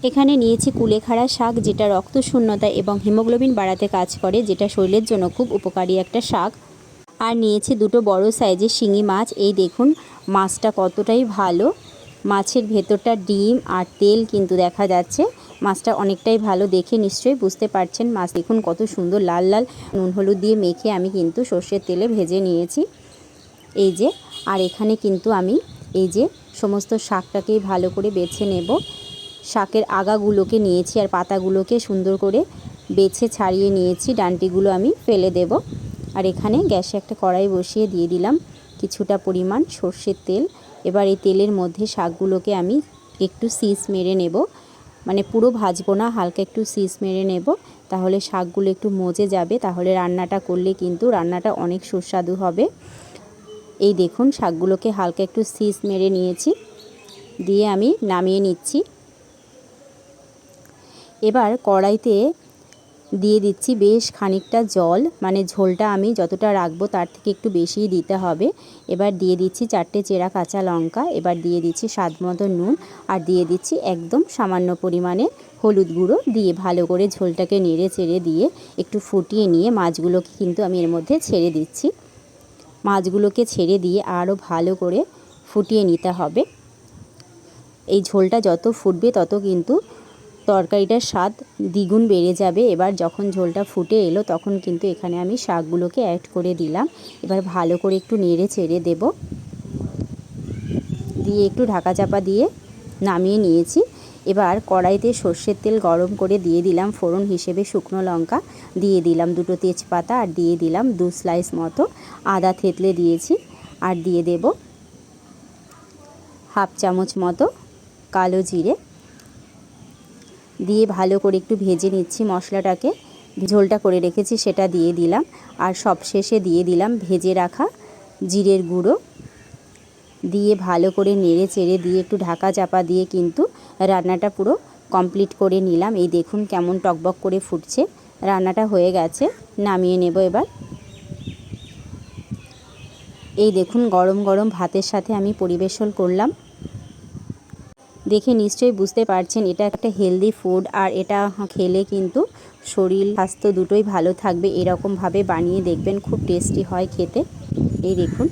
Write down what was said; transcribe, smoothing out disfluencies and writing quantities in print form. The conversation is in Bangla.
এখানে নিয়েছি কুলেখাড়া শাক, যেটা রক্তশূন্যতা এবং হিমোগ্লোবিন বাড়াতে কাজ করে, যেটা শরীরের জন্য খুব উপকারী একটা শাক। আর নিয়েছি দুটো বড় সাইজের শিঙি মাছ। এই দেখুন মাছটা কতটাই ভালো, মাছের ভেতরটা ডিম আর তেল কিন্তু দেখা যাচ্ছে। মাছটা অনেকটাই ভালো, দেখে নিশ্চয়ই বুঝতে পারছেন। মাছ দেখুন কত সুন্দর লাল লাল, নুন হলুদ দিয়ে মেখে আমি কিন্তু সর্ষের তেলে ভেজে নিয়েছি। এই যে, আর এখানে কিন্তু আমি এই যে সমস্ত শাকটাকেই ভালো করে বেছে নেব। শাকের আগাগুলোকে নিয়েছি আর পাতাগুলোকে সুন্দর করে বেছে ছাড়িয়ে নিয়েছি, ডান্টিগুলো আমি ফেলে দেব। আর এখানে গ্যাসে একটা কড়াই বসিয়ে দিয়ে দিলাম কিছুটা পরিমাণ সর্ষের তেল। এবার এই তেলের মধ্যে শাকগুলোকে আমি একটু সিস মেরে নেব, মানে পুরো ভাজবো না, হালকা একটু সিস মেরে নেব, তাহলে শাকগুলো একটু মজে যাবে, তাহলে রান্নাটা করলে কিন্তু রান্নাটা অনেক সুস্বাদু হবে। এই দেখুন শাকগুলোকে হালকা একটু সিস মেরে নিয়েছি, দিয়ে আমি নামিয়ে নিচ্ছি। এবার কড়াইতে দিয়ে দিচ্ছি বেশ খানিকটা জল, মানে ঝোলটা আমি যতটা রাখবো তার থেকে একটু বেশিই দিতে হবে। এবার দিয়ে দিচ্ছি 4টে চেরা কাঁচা লঙ্কা, এবার দিয়ে দিচ্ছি স্বাদ মতো নুন, আর দিয়ে দিচ্ছি একদম সামান্য পরিমাণে হলুদ গুঁড়ো, দিয়ে ভালো করে ঝোলটাকে নেড়ে চেড়ে দিয়ে একটু ফুটিয়ে নিয়ে মাছগুলোকে কিন্তু আমি এর মধ্যে ছেড়ে দিচ্ছি। মাছগুলোকে ছেড়ে দিয়ে আরও ভালো করে ফুটিয়ে নিতে হবে। এই ঝোলটা যত ফুটবে তত কিন্তু তরকারিটার স্বাদ দ্বিগুণ বেড়ে যাবে। এবার যখন ঝোলটা ফুটে এলো তখন কিন্তু এখানে আমি শাকগুলোকে অ্যাড করে দিলাম। এবার ভালো করে একটু নেড়ে চেড়ে দেব, দিয়ে একটু ঢাকা চাপা দিয়ে নামিয়ে নিয়েছি। এবার কড়াইতে সর্ষের তেল গরম করে দিয়ে দিলাম ফোড়ন হিসেবে শুকনো লঙ্কা, দিয়ে দিলাম দুটো তেজপাতা, আর দিয়ে দিলাম 2 স্লাইস মতো আদা থেতলে দিয়েছি, আর দিয়ে দেব হাফ চামচ মতো কালো জিরে, দিয়ে ভালো করে একটু ভেজে নিচ্ছি মশলাটাকে। ঝোলটা করে রেখেছি সেটা দিয়ে দিলাম, আর সব শেষে দিয়ে দিলাম ভেজে রাখা জিরের গুঁড়ো, দিয়ে ভালো করে নেড়ে চেড়ে দিয়ে একটু ঢাকা চাপা দিয়ে কিন্তু রান্নাটা পুরো কমপ্লিট করে নিলাম। এই দেখুন কেমন টকবক করে ফুটছে, রান্নাটা হয়ে গেছে, নামিয়ে নেব এবার। এই দেখুন গরম গরম ভাতের সাথে আমি পরিবেশন করলাম। দেখে নিশ্চয়ই বুঝতে পারছেন এটা একটা হেলদি ফুড, আর এটা খেলে কিন্তু শরীর স্বাস্থ্য দুটোই ভালো থাকবে। এরকমভাবে বানিয়ে দেখবেন, খুব টেস্টি হয় খেতে। এই দেখুন।